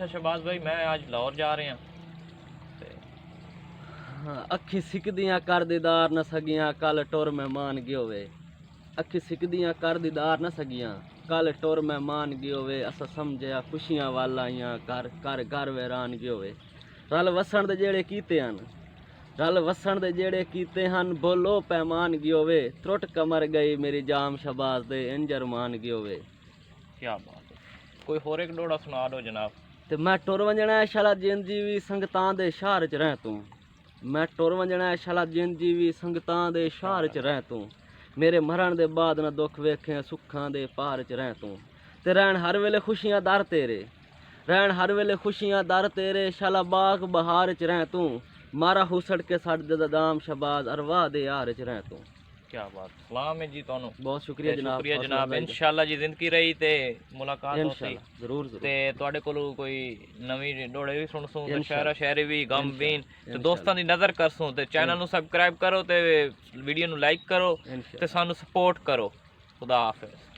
शहबाज भाई मैं आज लाहौर जा रहे हैं हाँ, अखी सिकदियां कर दीदार न सगियां कल टुर मेहमान गयो वे। अखी सिकदियां कर दीदार न सगियां कल टुर मेहमान गयो वे। असा समझिया खुशियां वाला आइयां कर कर घर वैरान गयो वे। रल वसन दे जेड़े कीते हन, रल वसन दे जेड़े कीते हन बोलो पैमान गयो वे। त्रुट कमर गई मेरी जाम शहबाज दे इंजर मान गयो वे। क्या बात है, कोई होर एक डोड़ा सुना दो जनाब। ते मैं टुर वंजना है शाला जिंद जीवी संगतां दे शहर च रह तूं। मैं टुर वंजना है शाला जिंद जीवी संगतां दे शहर च रह तूं। मेरे मरण दे बाद न दुख वेखे सुखां दे पार च रह तूं। ते रहन हर वेले खुशियां दर तेरे, रहन हर वेले खुशियां दर तेरे। शाला बाग बहार च रह तूं। मारा हुसड़ के सड़ दे दाम शहबाज अरवाह दे यार च रह तूं। क्या बात, सलाम है जी ਤੁਹਾਨੂੰ। बहुत शुक्रिया जनाब। शुक्रिया जनाब। इंशाल्लाह जी जिंदगी रही ते मुलाकात होती इंशाल्लाह जरूर जरूर। ਤੇ ਤੁਹਾਡੇ ਕੋਲੋਂ ਕੋਈ ਨਵੀਂ ਡੋੜੇ ਵੀ ਸੁਣ ਸੂੰ ਤੇ इंशाल्लाह। ਸ਼ਾਇਰੀ ਵੀ ਗਮ ਵੀਨ ਤੇ इंशाल्लाह। ਦੋਸਤਾਂ ਦੀ ਨਜ਼ਰ ਕਰ ਸੂੰ ਤੇ ਚੈਨਲ ਨੂੰ ਸਬਸਕ੍ਰਾਈਬ ਕਰੋ ਤੇ ਵੀਡੀਓ ਨੂੰ ਲਾਈਕ ਕਰੋ ਤੇ इंशाल्लाह। ਸਾਨੂੰ ਸਪੋਰਟ ਕਰੋ। ਖੁਦਾ ਹਾਫਿਜ਼।